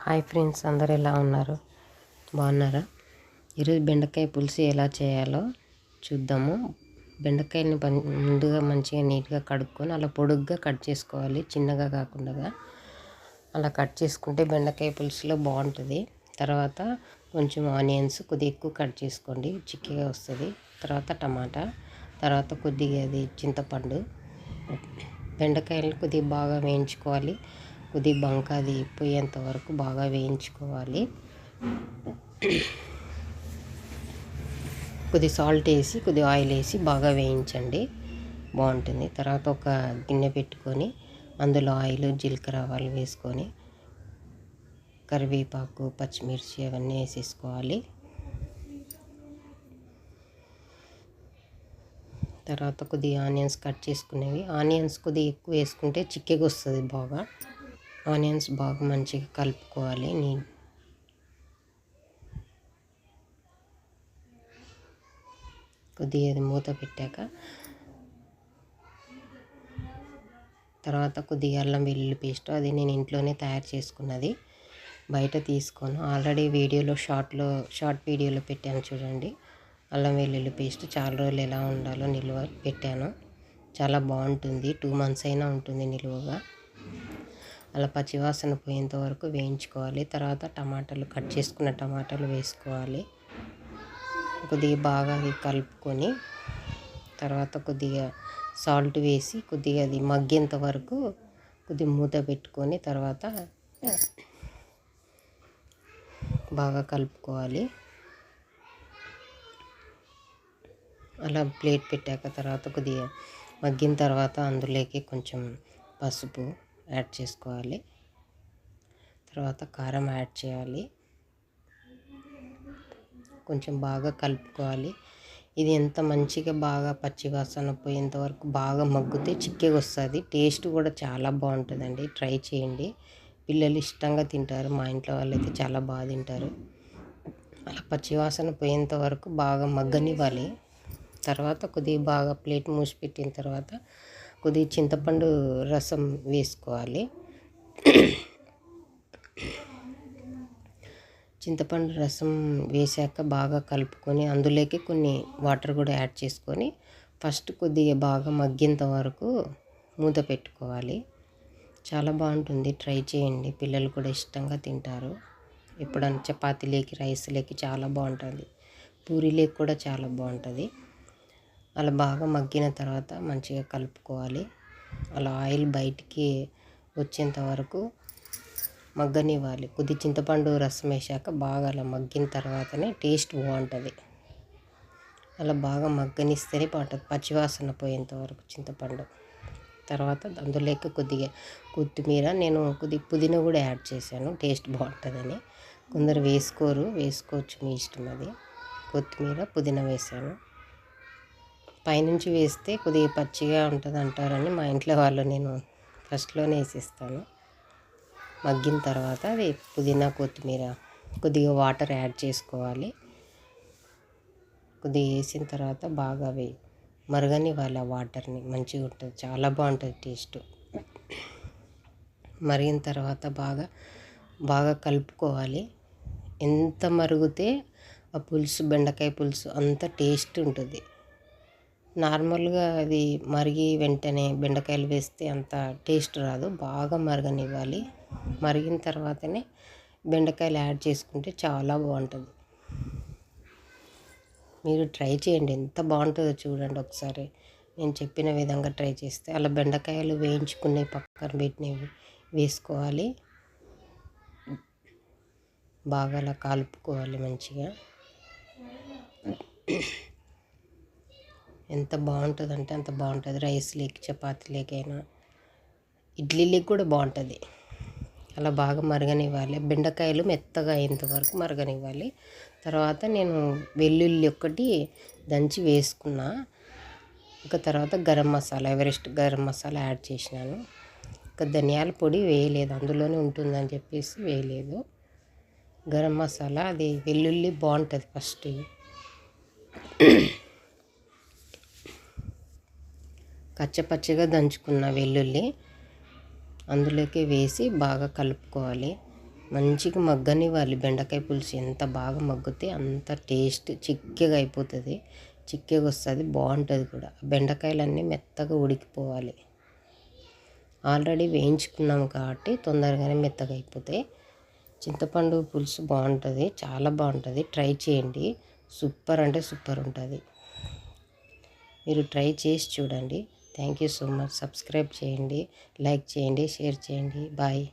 Hi friends, అందరు ఎలా ఉన్నారు? బాగున్నారా? ఈరోజు బెండకాయ పులుసు ఎలా చేయాలో చూద్దాము. బెండకాయని ముందుగా మంచిగా నీట్గా కడుక్కొని అలా పొడుగ్గా కట్ చేసుకోవాలి, చిన్నగా కాకుండా. అలా కట్ చేసుకుంటే బెండకాయ పులుసులో బాగుంటుంది. తర్వాత కొంచెం ఆనియన్స్ కొద్దిగా ఎక్కువ కట్ చేసుకోండి, చిక్కగా వస్తుంది. తర్వాత టమాటా, తర్వాత కొద్దిగా అది చింతపండు. బెండకాయలు కొద్దిగా బాగా వేయించుకోవాలి, కొద్దిగా బంక అది పోయేంత వరకు బాగా వేయించుకోవాలి. కొద్ది సాల్ట్ వేసి కొద్ది ఆయిల్ వేసి బాగా వేయించండి, బాగుంటుంది. తర్వాత ఒక గిన్నె పెట్టుకొని అందులో ఆయిల్, జీలకర్ర, ఆవాలు వేసుకొని కరివేపాకు, పచ్చిమిర్చి అవన్నీ వేసేసుకోవాలి. తర్వాత కొద్దిగా ఆనియన్స్ కట్ చేసుకునేవి, ఆనియన్స్ కొద్దిగా ఎక్కువ వేసుకుంటే చిక్కగా వస్తుంది బాగా. ఆనియన్స్ బాగా మంచిగా కలుపుకోవాలి. కొద్దిగా అది మూత పెట్టాక తర్వాత కొద్దిగా అల్లం వెల్లుల్లి పేస్ట్, అది నేను ఇంట్లోనే తయారు చేసుకున్నది, బయట తీసుకోను. ఆల్రెడీ షార్ట్ వీడియోలో పెట్టాను చూడండి. అల్లం వెల్లుల్లి పేస్ట్ చాలా రోజులు ఎలా ఉండాలో నిల్వ పెట్టాను, చాలా బాగుంటుంది. 2 months అయినా ఉంటుంది నిలువగా. అలా పచ్చివాసన పోయేంత వరకు వేయించుకోవాలి. తర్వాత కట్ చేసుకున్న టమాటాలు వేసుకోవాలి. కొద్దిగా బాగా కలుపుకొని తర్వాత కొద్దిగా సాల్ట్ వేసి కొద్దిగా అది మగ్గేంత వరకు కొద్దిగా మూత పెట్టుకొని తర్వాత బాగా కలుపుకోవాలి. అలా ప్లేట్ పెట్టాక తర్వాత కొద్దిగా మగ్గిన తర్వాత అందులోకి కొంచెం పసుపు యాడ్ చేసుకోవాలి. తర్వాత కారం యాడ్ చేయాలి, కొంచెం బాగా కలుపుకోవాలి. ఇది ఎంత మంచిగా బాగా పచ్చివాసన పోయేంత వరకు బాగా మగ్గితే చిక్కగా వస్తుంది. టేస్ట్ కూడా చాలా బాగుంటుందండి, ట్రై చేయండి. పిల్లలు ఇష్టంగా తింటారు, మా ఇంట్లో వాళ్ళైతే చాలా బాగా తింటారు. అలా పచ్చివాసన పోయేంత వరకు బాగా మగ్గనివ్వాలి. తర్వాత కొద్దిగా బాగా ప్లేట్ మూసి పెట్టిన తర్వాత కొద్దిగా చింతపండు రసం వేసుకోవాలి. చింతపండు రసం వేసాక బాగా కలుపుకొని అందులోకి కొన్ని వాటర్ కూడా యాడ్ చేసుకొని ఫస్ట్ కొద్దిగా బాగా మగ్గేంత వరకు మూత పెట్టుకోవాలి. చాలా బాగుంటుంది, ట్రై చేయండి. పిల్లలు కూడా ఇష్టంగా తింటారు. ఎప్పుడన్నా చపాతీలోకి, రైస్లోకి చాలా బాగుంటుంది, పూరీలోకి కూడా చాలా బాగుంటుంది. అలా బాగా మగ్గిన తర్వాత మంచిగా కలుపుకోవాలి. అలా ఆయిల్ బయటికి వచ్చేంత వరకు మగ్గనివ్వాలి. కొద్ది చింతపండు రసం వేసాక బాగా అలా మగ్గిన తర్వాతనే టేస్ట్ బాగుంటుంది. అలా బాగా మగ్గనిస్తేనే బాగుంటుంది, పచ్చివాసన పోయేంత వరకు చింతపండు. తర్వాత అందులోకి కొద్దిగా కొత్తిమీర, నేను కొద్దిగా పుదీనా కూడా యాడ్ చేశాను, టేస్ట్ బాగుంటుందని. కొందరు వేసుకోవచ్చు, మీ ఇష్టం అది. కొత్తిమీర, పుదీనా వేసాను. పైనుంచి వేస్తే కొద్దిగా పచ్చిగా ఉంటుంది అంటారని మా ఇంట్లో వాళ్ళు నేను ఫస్ట్లోనే వేసేస్తాను. మగ్గిన తర్వాత అది పుదీనా, కొత్తిమీర, కొద్దిగా వాటర్ యాడ్ చేసుకోవాలి. కొద్దిగా వేసిన తర్వాత బాగా మరగనివ్వాలి. ఆ వాటర్ని మంచిగా ఉంటుంది, చాలా బాగుంటుంది టేస్ట్. మరిగిన తర్వాత బాగా కలుపుకోవాలి. ఎంత మరిగితే ఆ పులుసు, బెండకాయ పులుసు అంత టేస్ట్ ఉంటుంది. నార్మల్గా అది మరిగి వెంటనే బెండకాయలు వేస్తే అంత టేస్ట్ రాదు, బాగా మరగనివ్వాలి. మరిగిన తర్వాతనే బెండకాయలు యాడ్ చేసుకుంటే చాలా బాగుంటుంది. మీరు ట్రై చేయండి, ఎంత బాగుంటుందో చూడండి ఒకసారి. నేను చెప్పిన విధంగా ట్రై చేస్తే అలా బెండకాయలు వేయించుకునే పక్కన పెట్టినవి వేసుకోవాలి. బాగా అలా కలుపుకోవాలి మంచిగా. ఎంత బాగుంటుందంటే అంత బాగుంటుంది. రైస్లోకి, చపాతీలోకైనా, ఇడ్లీలోకి కూడా బాగుంటుంది. అలా బాగా మరగనివ్వాలి. బెండకాయలు మెత్తగా అయ్యేంత వరకు మరగనివ్వాలి. తర్వాత నేను వెల్లుల్లి ఒకటి దంచి వేసుకున్నా. తర్వాత గరం మసాలా, ఎవరెస్ట్ గరం మసాలా యాడ్ చేసినాను. ధనియాల పొడి వేయలేదు, అందులోనే ఉంటుందని చెప్పేసి వేయలేదు. గరం మసాలా, అది వెల్లుల్లి బాగుంటుంది. ఫస్ట్ కచ్చపచ్చగా దంచుకున్న వెల్లుల్లి అందులోకి వేసి బాగా కలుపుకోవాలి. మంచిగా మగ్గనివ్వాలి. బెండకాయ పులుసు ఎంత బాగా మగ్గితే అంత టేస్ట్ చిక్కగా అయిపోతుంది, చిక్కగా వస్తుంది, బాగుంటుంది కూడా. బెండకాయలన్నీ మెత్తగా ఉడికిపోవాలి. ఆల్రెడీ వేయించుకున్నాం కాబట్టి తొందరగానే మెత్తగా అయిపోతాయి. చింతపండు పులుసు బాగుంటుంది, చాలా బాగుంటుంది. ట్రై చేయండి, సూపర్ అంటే సూపర్ ఉంటుంది. మీరు ట్రై చేసి చూడండి. Thank you so much. Subscribe చేయండి, లైక్ చేయండి, షేర్ చేయండి. బాయ్.